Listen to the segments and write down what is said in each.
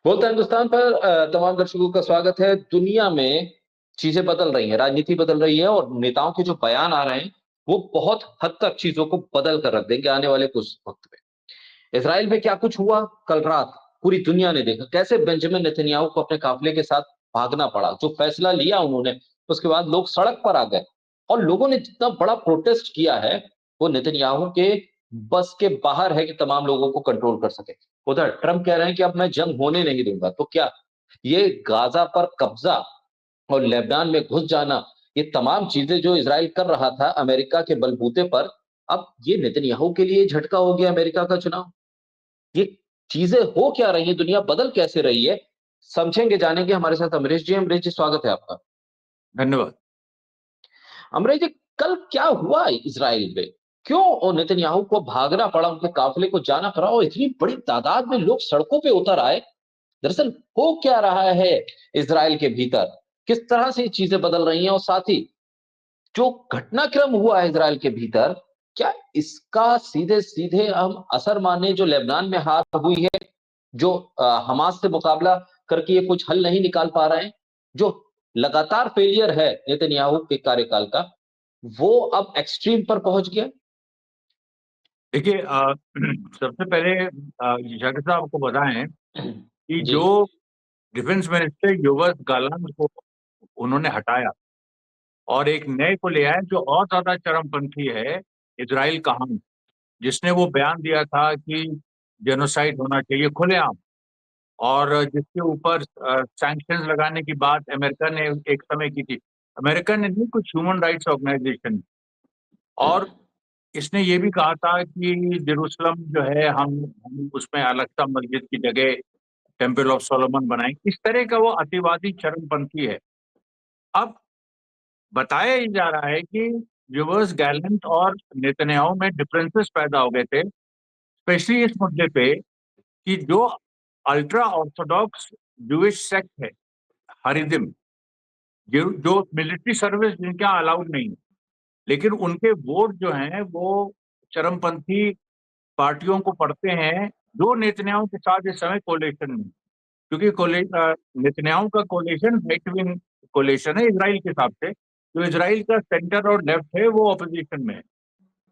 बोलता हिंदुस्तान पर तमाम दर्शकों का स्वागत है। दुनिया में चीज़ें बदल रही हैं, राजनीति बदल रही है और नेताओं के जो बयान आ रहे हैं, वो बहुत हद तक चीज़ों को बदल कर रख देंगे आने वाले कुछ वक़्त में। इज़राइल में क्या कुछ हुआ कल रात, पूरी दुनिया ने देखा। कैसे बेंजामिन नेतन्याहू को अपने काफ़िले के साथ भागना पड़ा। जो फैसला लिया उन्होंने, उसके बाद लोग सड़क पर आ गए और लोगों ने जितना बड़ा प्रोटेस्ट किया है, वो नेतन्याहू के बस के बाहर है कि तमाम लोगों को कंट्रोल कर सके। उधर ट्रम्प कह रहे हैं कि अब मैं जंग होने नहीं दूँगा। तो क्या ये गाज़ा पर कब्ज़ा और लेबनान में घुस जाना, ये तमाम चीज़ें जो इज़राइल कर रहा था अमेरिका के बलबूते पर, अब ये नेतन्याहू के लिए झटका हो गया अमेरिका का चुनाव। ये चीज़ें हो क्या रही हैं, दुनिया बदल कैसे रही है? समझेंगे, जानेंगे हमारे साथ अमरीश जी। अमरीश जी, स्वागत है आपका। धन्यवाद। अमरीश जी, कल क्या हुआ इज़राइल में? क्यों नेतन्याहू को भागना पड़ा, उनके काफ़िले को जाना पड़ा और इतनी बड़ी तादाद में लोग सड़कों पे उतर आए? दरअसल हो क्या रहा है इज़राइल के भीतर? किस तरह से ये चीज़ें बदल रही हैं और साथ ही जो घटनाक्रम हुआ है इज़राइल के भीतर, क्या इसका सीधे-सीधे हम असर माने जो लेबनान में हार हुई है, जो हमास से मुकाबला करके ये कुछ हल नहीं निकाल पा रहे हैं, जो लगातार फेलियर है नेतन्याहू के कार्यकाल का, वो अब एक्सट्रीम पर पहुँच गया? देखिए सबसे पहले जाकिर साहब आपको बताएँ कि जी। जो डिफेंस मिनिस्टर योवाश गालांट को उन्होंने हटाया और एक नए को ले आए जो और ज़्यादा चरमपंथी है, इज़राइल का हम, जिसने वो बयान दिया था कि जेनोसाइड होना चाहिए खुलेआम और जिसके ऊपर सैंक्शंस लगाने की बात अमेरिका ने एक समय की थी। अमेरिका ने नहीं, कुछ ह्यूमन राइट्स ऑर्गेनाइजेशन और इसने ये भी कहा था कि जेरूसलम जो है हम उसमें अल-अक्सा मस्जिद की जगह टेम्पल ऑफ सोलोमन बनाएंगे। इस तरह का वो अतिवादी चरमपंथी है। अब बताया ये जा रहा है कि रिवर्स गैलेंट और नेतन्याहू में डिफरेंसेस पैदा हो गए थे, स्पेशली इस मुद्दे पे कि जो अल्ट्रा ऑर्थोडॉक्स जूइश सेक्ट है, हरिदिम, जो मिलिट्री सर्विस जिनके यहाँ अलाउड नहीं है, लेकिन उनके वोट जो हैं वो चरमपंथी पार्टियों को पड़ते हैं, जो नेतन्याहू के साथ इस समय कोलिशन में, क्योंकि नेतन्याहू का कोलिशन राइट विंग कोलिशन है इजराइल के हिसाब से। जो इजराइल का सेंटर और लेफ्ट है वो ऑपोजिशन में है।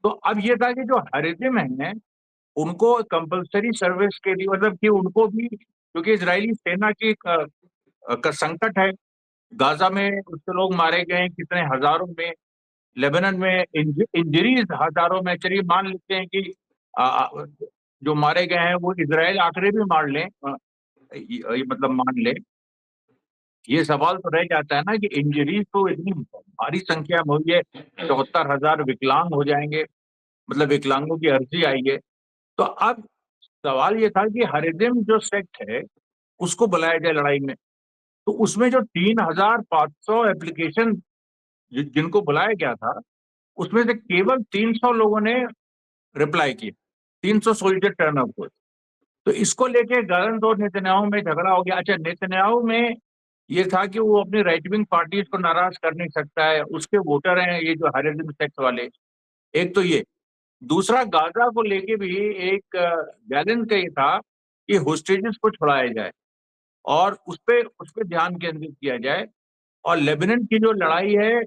तो अब ये था कि जो हरिदिम है उनको कंपलसरी सर्विस के लिए, मतलब कि उनको भी, क्योंकि इजरायली सेना की का संकट है। गाजा में उससे लोग मारे गए हैं कितने हजारों में, लेबनान में इंजरीज हजारों में। चलिए मान लेते हैं कि आ, आ, जो मारे गए हैं वो इजराइल आंकड़े भी मार लें, ये मतलब मान ले, ये सवाल तो रह जाता है ना कि इंजरीज तो इतनी भारी संख्या में हुई है, 74,000 विकलांग हो जाएंगे, मतलब विकलांगों की अर्जी आई है। तो अब सवाल ये था कि हरिदिम जो सेक्ट है उसको बुलाया जाए लड़ाई में। तो उसमें जो 3,500 एप्लीकेशन जिनको बुलाया गया था, उसमें से केवल 300 लोगों ने रिप्लाई किए, 300 सोल्जर टर्न अप हुए। तो इसको लेके गलत और नेतन्याहू में झगड़ा हो गया। अच्छा, नेतन्याहू में ये था कि वो अपनी राइट विंग पार्टीज को नाराज कर नहीं सकता है, उसके वोटर हैं ये जो हरिदिम सेक्ट वाले। एक तो ये, दूसरा गाजा को लेके भी एक गैलेंट का ये था कि होस्टेजेस को छुड़ाया जाए और उस पे ध्यान केंद्रित किया जाए। और लेबनान की जो लड़ाई है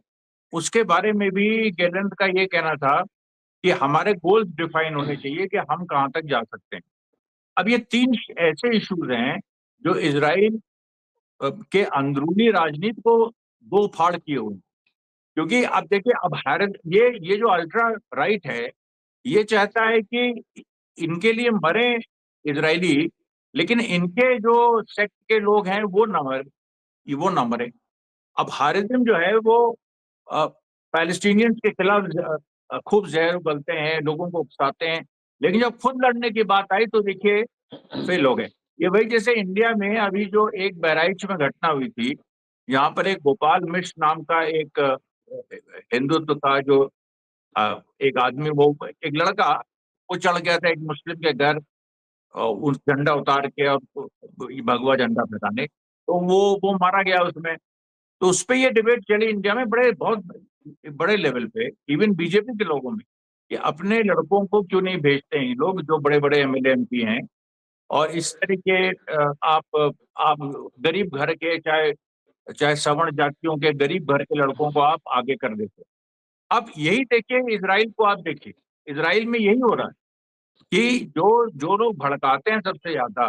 उसके बारे में भी गैलेंट का ये कहना था कि हमारे गोल्स डिफाइन होने चाहिए कि हम कहाँ तक जा सकते हैं। अब ये तीन ऐसे इश्यूज हैं जो इसराइल के अंदरूनी राजनीति को दो फाड़ किए हुए हैं। क्योंकि अब देखिए, अब भारत ये जो अल्ट्रा राइट है, ये चाहता है कि इनके लिए मरे इजरायली, लेकिन इनके जो सेक्ट के लोग हैं वो ना मरे। अब हारिज्म जो है वो पैलेस्टीनियंस के खिलाफ खूब जहर उगलते हैं, लोगों को उकसाते हैं, लेकिन जब खुद लड़ने की बात आई तो देखिए फेल हो गए। ये वही जैसे इंडिया में अभी जो एक बहराइच में घटना हुई थी, यहाँ पर एक गोपाल मिश्र नाम का एक हिंदुत्व का जो एक आदमी, वो एक लड़का, वो चढ़ गया था एक मुस्लिम के घर, उस झंडा उतार के और भगवा झंडा फहराने, तो वो मारा गया उसमें। तो उस पे ये डिबेट चली इंडिया में बहुत बड़े लेवल पे, इवन बीजेपी के लोगों में, कि अपने लड़कों को क्यों नहीं भेजते हैं ये लोग जो बड़े बड़े एमएलए एमपी हैं। और इस तरीके आप गरीब घर के चाहे चाहे सवर्ण जातियों के गरीब घर के लड़कों को आप आगे कर देते। अब यही देखिए इसराइल को आप देखिए, इसराइल में यही हो रहा है कि जो जो लोग भड़काते हैं सबसे ज्यादा,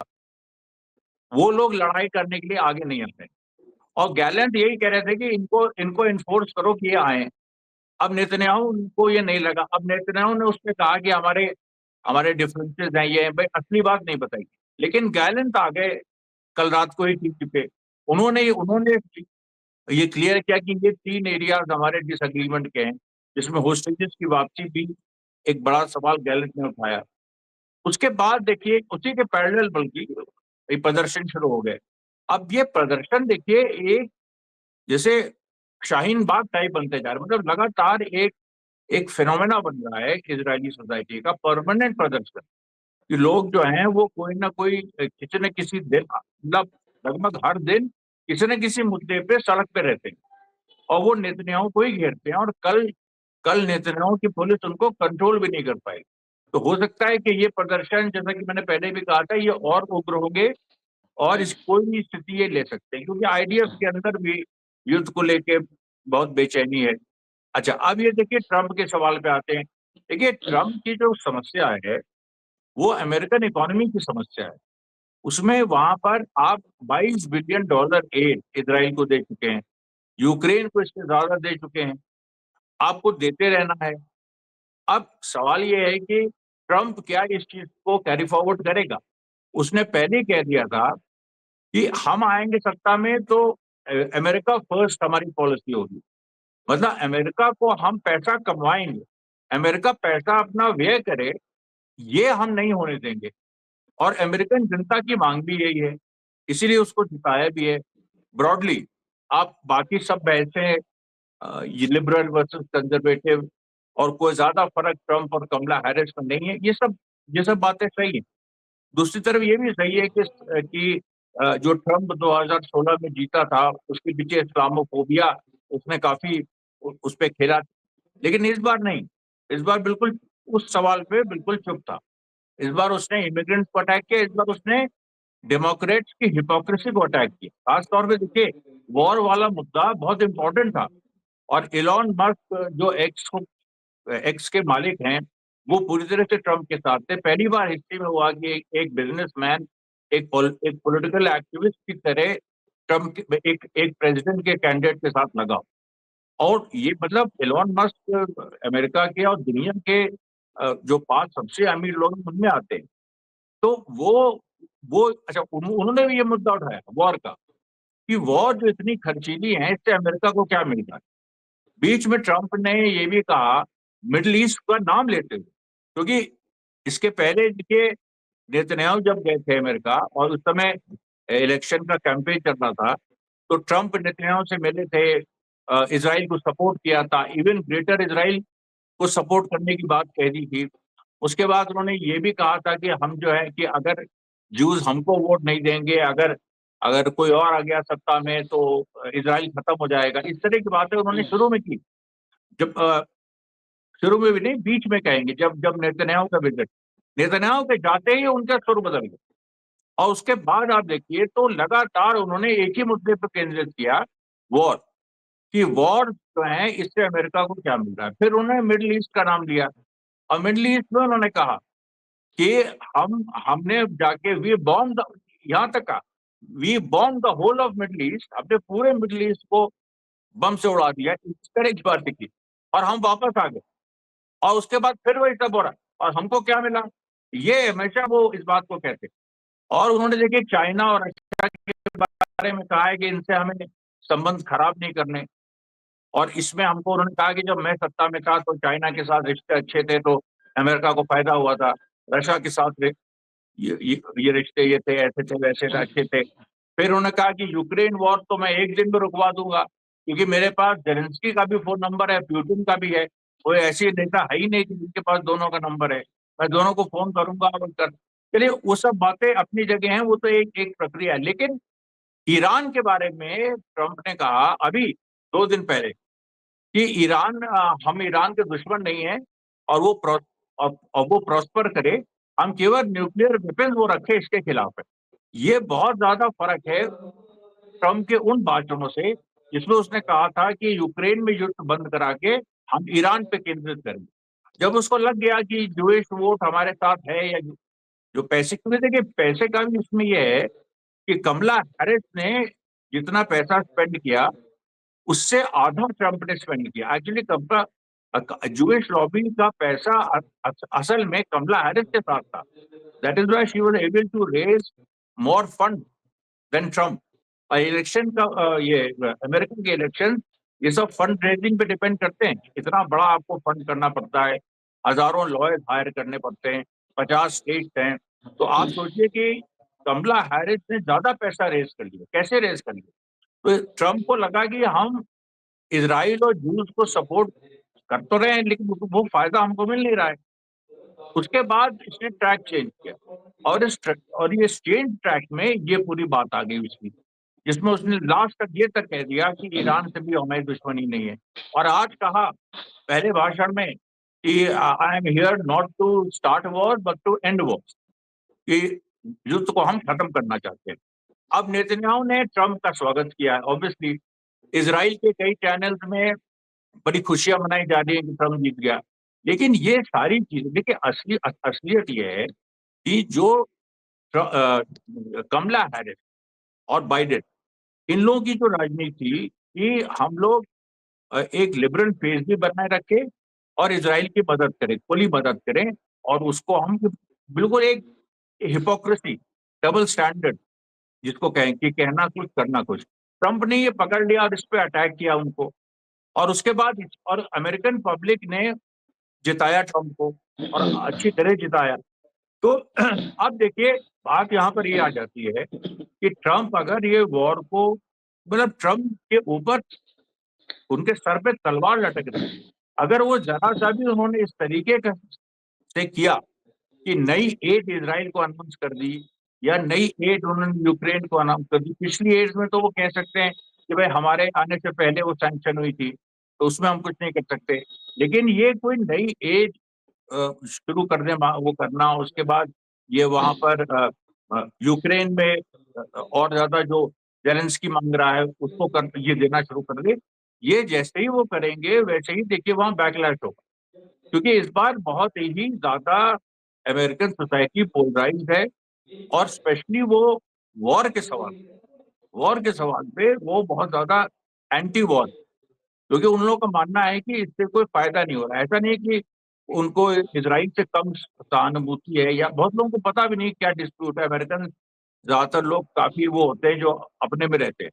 वो लोग लड़ाई करने के लिए आगे नहीं आते। और गैलेंट यही कह रहे थे कि इनको इनको इन्फोर्स करो कि ये आए। अब नेतन्याहू उनको ये नहीं लगा। अब नेतन्याहू ने उसने कहा कि हमारे हमारे डिफरेंसेस हैं, ये हैं। भाई असली बात नहीं बताई, लेकिन गैलेंट आ गए कल रात को ही टीवी पे। उन्होंने ये क्लियर किया कि ये 3 एरियाज हमारे डिसएग्रीमेंट के हैं, जिसमें होस्टेजेस की वापसी भी एक बड़ा सवाल गैलेंट ने उठाया। उसके बाद देखिए उसी के पैरेलल बल्कि ये प्रदर्शन शुरू हो गए। अब ये प्रदर्शन देखिए एक जैसे शाहीन बाग टाइप बनते जा रहे, मतलब लगातार एक एक फिनोमेना बन रहा है इजरायली सोसाइटी का, परमानेंट प्रदर्शन कि लोग जो हैं वो कोई ना कोई किसी न किसी दिन, मतलब लगभग हर दिन किसी न किसी मुद्दे पे सड़क पे रहते हैं और वो नेतन्याहू को ही घेरते हैं। और कल कल नेतन्याहू की पुलिस उनको कंट्रोल भी नहीं कर पाई। तो हो सकता है कि ये प्रदर्शन, जैसा कि मैंने पहले भी कहा था, ये और उग्र होंगे और इस कोई भी स्थिति ये ले सकते हैं, क्योंकि आईडीएफ के अंदर भी युद्ध को लेके बहुत बेचैनी है। अच्छा, अब ये देखिए ट्रंप के सवाल पे आते हैं। देखिए ट्रंप की जो समस्या है वो अमेरिकन इकोनॉमी की समस्या है। उसमें वहां पर आप $22 बिलियन एड इसराइल को दे चुके हैं, यूक्रेन को इससे ज्यादा दे चुके हैं, आपको देते रहना है। अब सवाल ये है कि ट्रंप क्या इस चीज को कैरी फॉरवर्ड करेगा। उसने पहले ही कह दिया था कि हम आएंगे सत्ता में तो अमेरिका फर्स्ट हमारी पॉलिसी होगी। मतलब अमेरिका को हम पैसा कमवाएंगे, अमेरिका पैसा अपना व्यय करे, ये हम नहीं होने देंगे। और अमेरिकन जनता की मांग भी यही है, इसीलिए उसको जिताया भी है। ब्रॉडली आप बाकी सब बहसें, ये लिबरल वर्सेस कंजर्वेटिव और कोई ज्यादा फर्क ट्रंप और कमला हैरिस में नहीं है, ये सब बातें सही है। दूसरी तरफ ये भी सही है कि जो ट्रंप 2016 में जीता था उसके पीछे इस्लामोफोबिया उसने काफी उस पे खेला। लेकिन इस बार नहीं, इस बार बिल्कुल उस सवाल पे बिल्कुल चुप था। इस बार उसने इमिग्रेंट्स को अटैक किया, इस बार उसने डेमोक्रेट्स की हिपोक्रेसी को अटैक किया। खासतौर पे देखिए वॉर वाला मुद्दा बहुत इंपॉर्टेंट था। और इलॉन मस्क जो एक्स के मालिक हैं, वो पूरी तरह से ट्रंप के साथ थे। पहली बार हिस्ट्री में हुआ कि एक बिजनेसमैन एक पॉलिटिकल एक्टिविस्ट की तरह एक प्रेसिडेंट के कैंडिडेट के साथ लगा। और ये मतलब एलोन मस्क अमेरिका के और दुनिया के जो 5 सबसे अमीर लोग हैं, उनमें आते हैं। तो वो अच्छा, उन्होंने भी ये मुद्दा उठाया वॉर का, कि वॉर जो इतनी खर्चीली है इससे अमेरिका को क्या मिल रहा है। बीच में ट्रंप ने ये भी कहा, मिडिल ईस्ट का नाम लेते हुए, क्योंकि इसके पहले देखिए नेतन्याहू जब गए थे अमेरिका और उस समय इलेक्शन का कैंपेन चल रहा था, तो ट्रंप नेतन्याहू से मिले थे, इसराइल को सपोर्ट किया था, इवन ग्रेटर इसराइल को सपोर्ट करने की बात कह दी थी। उसके बाद उन्होंने ये भी कहा था कि हम जो है कि अगर जूस हमको वोट नहीं देंगे, अगर अगर कोई और आ गया सत्ता में तो इसराइल खत्म हो जाएगा। इस तरह की बातें उन्होंने शुरू में की। जब शुरू में भी नहीं, बीच में कहेंगे, जब जब नेतन्याहू का विजिट, नेतन्याहू के जाते ही उनका सुर बदल गया। और उसके बाद आप देखिए तो लगातार उन्होंने एक ही मुद्दे पर केंद्रित किया, वॉर, कि वॉर जो है इससे अमेरिका को क्या मिल रहा है। फिर उन्होंने मिडिल ईस्ट का नाम लिया और मिडिल ईस्ट में उन्होंने कहा कि हमने जाके वी बॉम्ब, यहां तक कहा we bomb the whole of middle east, अपने पूरे मिडिल ईस्ट को बम से उड़ा दिया, इस तरह की बात की। और हम वापस आ गए और उसके बाद फिर वही सब हो रहा है और हमको क्या मिला। ये हमेशा वो इस बात को कहते हैं। और उन्होंने देखिए चाइना और रशिया के बारे में कहा है कि इनसे हमें संबंध खराब नहीं करने। और इसमें हमको उन्होंने कहा कि जब मैं सत्ता में था तो चाइना के साथ रिश्ते अच्छे थे तो अमेरिका को फायदा हुआ था, रशिया के साथ ये रिश्ते ये थे, ऐसे थे, वैसे थे, अच्छे थे। फिर उन्होंने कहा कि यूक्रेन वॉर तो मैं एक दिन में रुकवा दूंगा, क्योंकि मेरे पास जेलेंस्की का भी फोन नंबर है, पुतिन का भी है। कोई ऐसी नेता है ही नहीं कि जिनके पास दोनों का नंबर है। मैं दोनों को फोन करूंगा और कर। चलिए वो सब बातें अपनी जगह हैं, वो तो एक एक प्रक्रिया है। लेकिन ईरान के बारे में ट्रंप ने कहा अभी 2 दिन पहले कि हम ईरान के दुश्मन नहीं है और वो और वो प्रॉस्पर करे, हम केवल न्यूक्लियर वेपन वो रखे इसके खिलाफ है। ये बहुत ज्यादा फर्क है ट्रम्प के उन भाषणों से जिसमें उसने कहा था कि यूक्रेन में युद्ध बंद करा के हम ईरान पे केंद्रित करेंगे। जब उसको लग गया कि जूश वोट हमारे साथ है या जो पैसे, क्योंकि देखिए पैसे का भी इसमें यह है कि कमला हैरिस ने जितना पैसा स्पेंड किया उससे आधा ट्रंप ने स्पेंड किया। एक्चुअली जूश लॉबी का पैसा असल में कमला हैरिस के साथ था। That is why she was able to raise more fund than Trump. Election का ये अमेरिकन के इलेक्शन ये सब फंड रेजिंग पे डिपेंड करते हैं। इतना बड़ा आपको फंड करना पड़ता है, हजारों लॉयर्स हायर करने पड़ते हैं, 50 स्टेट्स हैं। तो आप सोचिए कि कमला हैरिस ने ज्यादा पैसा रेज कर लिया। कैसे रेज कर लिया? तो ट्रम्प को लगा कि हम इसराइल और जूस को सपोर्ट कर तो रहे हैं लेकिन वो फायदा हमको मिल नहीं रहा है। उसके बाद इसने ट्रैक चेंज किया और ये चेंज ट्रैक में ये पूरी बात आ गई उसकी, जिसमें उसने लास्ट तक ये तक कह दिया कि ईरान से भी हमारी दुश्मनी नहीं है। और आज कहा पहले भाषण में कि I am here not to start war but to end war, कि युद्ध को हम खत्म करना चाहते हैं। अब नेतन्याहू ने ट्रम्प का स्वागत किया है। ऑब्वियसली इसराइल के कई चैनल्स में बड़ी खुशियां मनाई जा रही है कि ट्रम्प जीत गया। लेकिन ये सारी चीजें देखिए, असलियत ये है कि जो कमला हैरिस और बाइडेन, इन लोगों की जो राजनीति थी कि हम लोग एक लिबरल फेस भी बनाए रखे और इसराइल की मदद करें, खुली मदद करें, और उसको हम बिल्कुल एक हिपोक्रेसी, डबल स्टैंडर्ड जिसको कहें कि कहना कुछ करना कुछ। ट्रंप ने ये पकड़ लिया और इस पे अटैक किया उनको, और उसके बाद और अमेरिकन पब्लिक ने जिताया ट्रंप को और अच्छी तरह जिताया। तो अब देखिए बात यहाँ पर ये आ जाती है कि ट्रंप अगर ये वॉर को, मतलब ट्रंप के ऊपर उनके सर पे तलवार लटक रही, अगर वो जरा सा भी उन्होंने इस तरीके का से किया कि नई एड इसराइल को अनाउंस कर दी या नई एड उन्होंने यूक्रेन को अनाउंस कर दी। पिछली एड में तो वो कह सकते हैं कि भाई हमारे आने से पहले वो सैंक्शन हुई थी तो उसमें हम कुछ नहीं कर सकते, लेकिन ये कोई नई एड शुरू करने वो करना, उसके बाद ये वहां पर यूक्रेन में और ज्यादा जो जेलेंस्की मांग रहा है उसको कर ये देना शुरू कर दे। ये जैसे ही वो करेंगे वैसे ही देखिए वहां बैकलैश होगा, क्योंकि इस बार बहुत ही ज्यादा अमेरिकन सोसाइटी पोलराइज है, और स्पेशली वो वॉर के सवाल वॉर के सवाल पे वो बहुत ज्यादा एंटी वॉर, क्योंकि उन लोगों का मानना है कि इससे कोई फायदा नहीं हो रहा है। ऐसा नहीं कि उनको इसराइल से कम सहानुभूति है, या बहुत लोगों को पता भी नहीं क्या डिस्प्यूट है। अमेरिकन ज्यादातर लोग काफी वो होते हैं जो अपने में रहते हैं,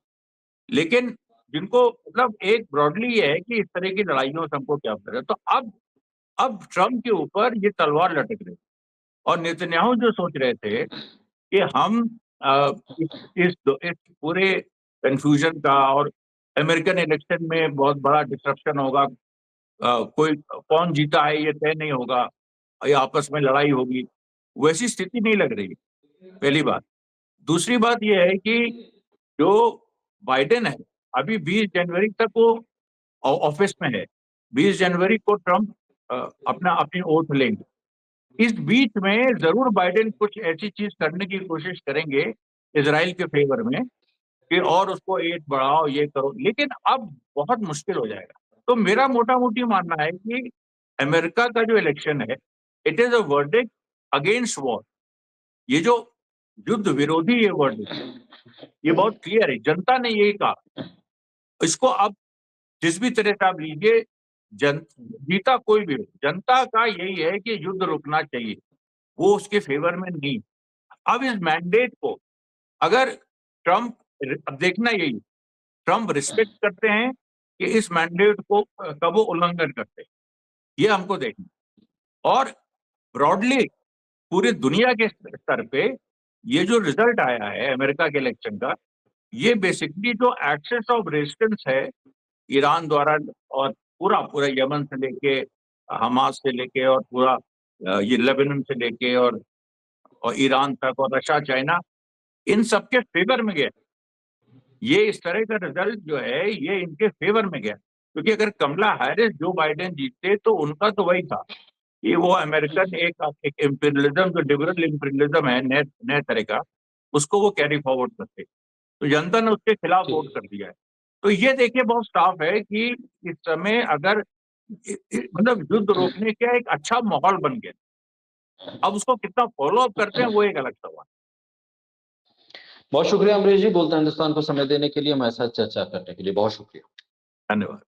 लेकिन जिनको मतलब एक ब्रॉडली ये है कि इस तरह की लड़ाइयों से हमको क्या फायदा। तो अब ट्रम्प के ऊपर ये तलवार लटक रही, और नेतन्याहू जो सोच रहे थे कि हम इस पूरे कंफ्यूजन का, और अमेरिकन इलेक्शन में बहुत बड़ा डिस्ट्रप्शन होगा, कोई कौन जीता है ये तय नहीं होगा, ये आपस में लड़ाई होगी, वैसी स्थिति नहीं लग रही, पहली बात। दूसरी बात यह है कि जो बाइडेन है अभी 20 जनवरी तक वो ऑफिस में है। 20 जनवरी को ट्रम्प अपनी ओथ लेंगे। इस बीच में जरूर बाइडेन कुछ ऐसी चीज करने की कोशिश करेंगे इसराइल के फेवर में कि और उसको एड बढ़ाओ, ये करो, लेकिन अब बहुत मुश्किल हो जाएगा। तो मेरा मोटा मोटी मानना है कि अमेरिका का जो इलेक्शन है, it is a verdict against war. ये जो युद्ध विरोधी ये वर्डिक्ट, ये बहुत क्लियर है, जनता ने यही कहा। इसको अब जिस भी तरह से आप लीजिए, जीता कोई भी हो, जनता का यही है कि युद्ध रुकना चाहिए, वो उसके फेवर में नहीं। अब इस मैंडेट को अगर ट्रम्प, अब देखना यही, ट्रम्प रिस्पेक्ट करते हैं कि इस मैंडेट को कब वो उल्लंघन करते हैं, ये हमको देखना। और ब्रॉडली पूरी दुनिया के स्तर पे ये जो रिजल्ट आया है अमेरिका के इलेक्शन का, ये बेसिकली जो एक्सेस ऑफ रेजिस्टेंस है ईरान द्वारा, और पूरा पूरा यमन से लेके हमास से लेके और पूरा ये लेबनान से लेके और ईरान तक और रशिया चाइना, इन सबके फेवर में गया। ये इस तरह का रिजल्ट जो है ये इनके फेवर में गया, क्योंकि अगर कमला हैरिस जो बाइडेन जीतते तो उनका तो वही था कि वो अमेरिकन एक इम्पीरियलिज्म, जो लिबरल इम्पीरियलिज्म है नए तरह का, उसको वो कैरी फॉरवर्ड करते। तो जनता ने उसके खिलाफ वोट कर दिया है। तो ये देखिए बहुत साफ है कि इस समय अगर मतलब युद्ध रोकने का एक अच्छा माहौल बन गया। अब उसको कितना फॉलो अप करते हैं वो एक अलग सवाल। बहुत शुक्रिया अमरीश जी, बोलते हिंदुस्तान को समय देने के लिए, हमारे साथ चर्चा करने के लिए बहुत शुक्रिया। धन्यवाद।